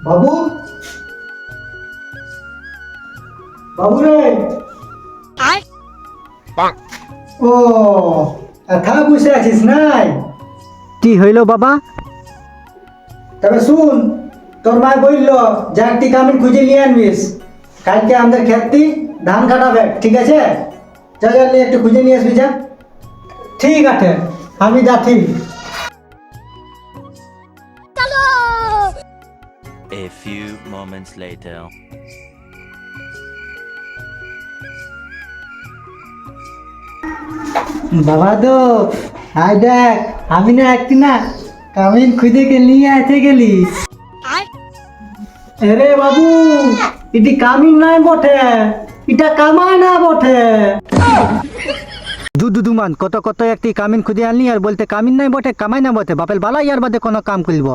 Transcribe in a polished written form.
বাবু, বাবু রে। ও, এখানে বসে আছিস নাই? কি হইল বাবা? তবে শুন, তোর মা বলল যে একটি কামিন খুঁজে নিয়ে আনবিস, কালকে আমাদের ক্ষেত্রে ধান কাটাবে, ঠিক আছে? যা যা নিয়ে একটু খুঁজে নিয়ে আসবি, যা। ঠিক আছে, আমি যাচ্ছি। A few moments later. বাবা তো আই দেখ, আমি না একটি না কামিন খুঁজে নিয়ে আসতে গেলি। আরে বাবু, এটি কামিন নাই বটে, এটা কামাই না বটে। দুমান কত কত একটি কামিন খুঁজে আনলি আর বলতে কামিন নাই বটে, কামাই না বটে। বাপের বালা ইয়ার বাদে কোনো কাম করব।